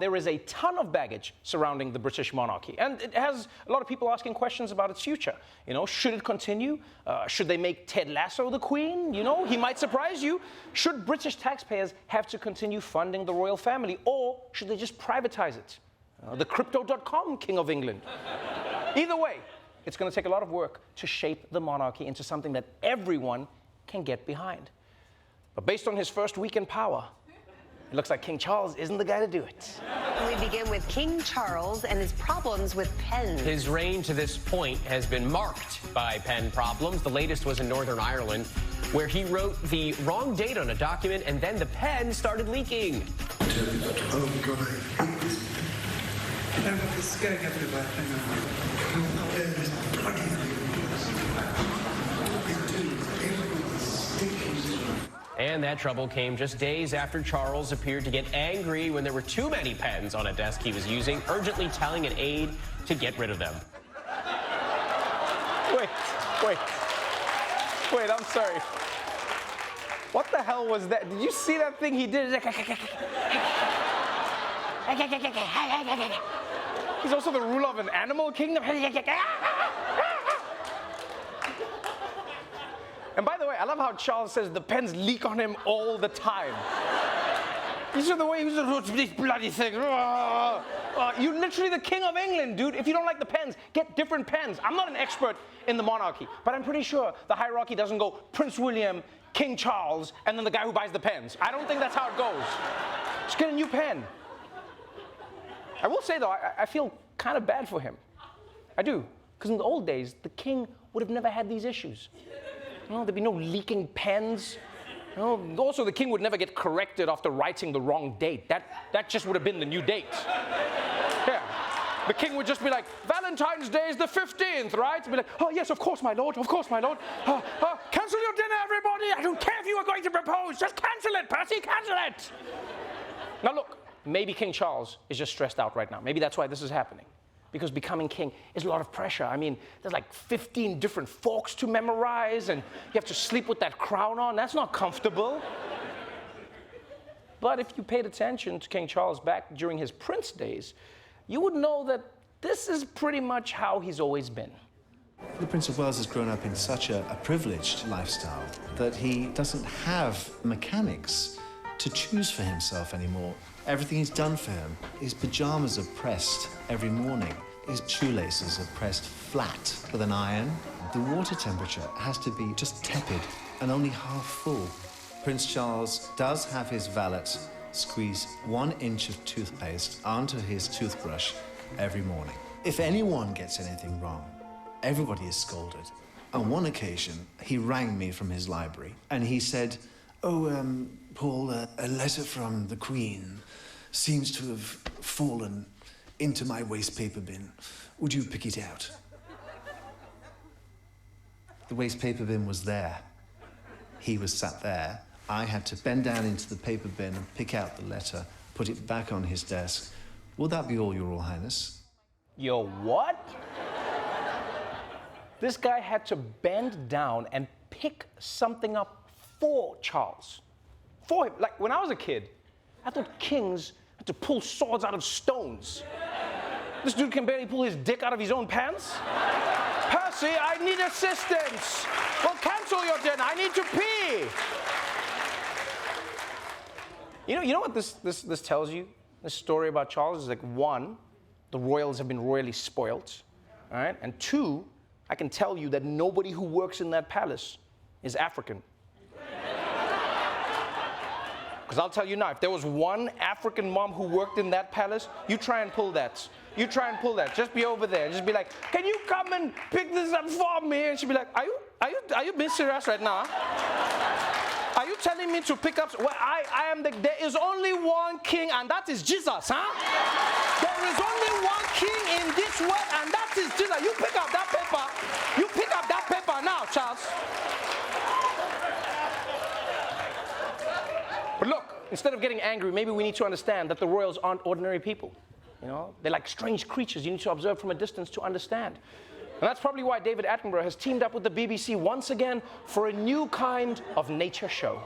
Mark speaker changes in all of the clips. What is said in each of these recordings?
Speaker 1: There is a ton of baggage surrounding the British monarchy, and it has a lot of people asking questions about its future. You know, should it continue? Should they make Ted Lasso the Queen? You know, he might surprise you. Should British taxpayers have to continue funding the royal family, or should they just privatize it? The Crypto.com King of England. Either way, it's going to take a lot of work to shape the monarchy into something that everyone can get behind. But based on his first week in power, it looks like King Charles isn't the guy to do it.
Speaker 2: We begin with King Charles and his problems with pens.
Speaker 3: His reign to this point has been marked by pen problems. The latest was in Northern Ireland, where he wrote the wrong date on a document and then the pen started leaking.
Speaker 4: Oh, God, I hate this. It's going everywhere.
Speaker 3: And that trouble came just days after Charles appeared to get angry when there were too many pens on a desk he was using, urgently telling an aide to get rid of them.
Speaker 1: Wait, I'm sorry. What the hell was that? Did you see that thing he did? He's also the ruler of an animal kingdom. And by the way, I love how Charles says the pens leak on him all the time. You see the way he was this bloody thing. You're literally the King of England, dude. If you don't like the pens, get different pens. I'm not an expert in the monarchy, but I'm pretty sure the hierarchy doesn't go Prince William, King Charles, and then the guy who buys the pens. I don't think that's how it goes. Just get a new pen. I will say, though, I feel kind of bad for him. I do. Because in the old days, the king would have never had these issues. You know, there'd be no leaking pens. You know, also, the king would never get corrected after writing the wrong date. That just would have been the new date. Yeah. The king would just be like, Valentine's Day is the 15th, right? Be like, oh, yes, of course, my lord, of course, my lord. Cancel your dinner, everybody. I don't care if you are going to propose. Just cancel it, Percy, cancel it. Now, look, maybe King Charles is just stressed out right now. Maybe that's why this is happening. Because becoming king is a lot of pressure. I mean, there's like 15 different forks to memorize, and you have to sleep with that crown on. That's not comfortable. But if you paid attention to King Charles back during his prince days, you would know that this is pretty much how he's always been.
Speaker 5: The Prince of Wales has grown up in such a privileged lifestyle that he doesn't have mechanics to choose for himself anymore. Everything is done for him. His pajamas are pressed every morning. His shoelaces are pressed flat with an iron. The water temperature has to be just tepid and only half full. Prince Charles does have his valet squeeze 1 inch of toothpaste onto his toothbrush every morning. If anyone gets anything wrong, everybody is scolded. On one occasion, he rang me from his library and he said, "Oh, Paul, a letter from the Queen seems to have fallen into my waste paper bin. Would you pick it out?" The waste paper bin was there. He was sat there. I had to bend down into the paper bin and pick out the letter, put it back on his desk. Will that be all, Your Royal Highness?
Speaker 1: Yo, what? This guy had to bend down and pick something up for Charles. For him. Like, when I was a kid, I thought kings had to pull swords out of stones. This dude can barely pull his dick out of his own pants. Percy, I need assistance. Well, cancel your dinner. I need to pee. You know what this tells you? This story about Charles is like, 1, the royals have been royally spoilt, all right? And 2, I can tell you that nobody who works in that palace is African. Because I'll tell you now, if there was one African mom who worked in that palace, you try and pull that. You try and pull that. Just be over there. Just be like, can you come and pick this up for me? And she'd be like, are you being serious right now? Are you telling me to pick up? Well, there is only one king, and that is Jesus, huh? There is only one king in this world, and that is Jesus. You pick up that paper. You pick up that paper now, Charles. But look, instead of getting angry, maybe we need to understand that the royals aren't ordinary people. You know, they're like strange creatures you need to observe from a distance to understand. And that's probably why David Attenborough has teamed up with the BBC once again for a new kind of nature show.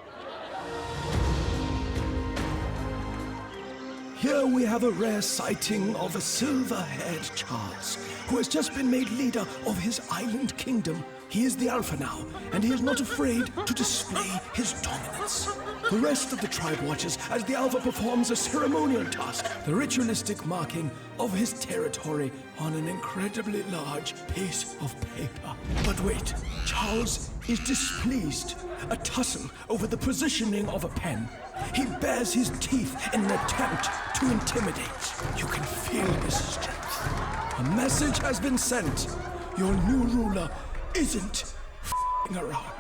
Speaker 6: Here we have a rare sighting of a silver-haired Charles, who has just been made leader of his island kingdom. He is the Alpha now, and he is not afraid to display his dominance. The rest of the tribe watches as the Alpha performs a ceremonial task, the ritualistic marking of his territory on an incredibly large piece of paper. But wait, Charles is displeased, a tussle over the positioning of a pen. He bares his teeth in an attempt to intimidate. You can feel his strength. A message has been sent. Your new ruler isn't f***ing around.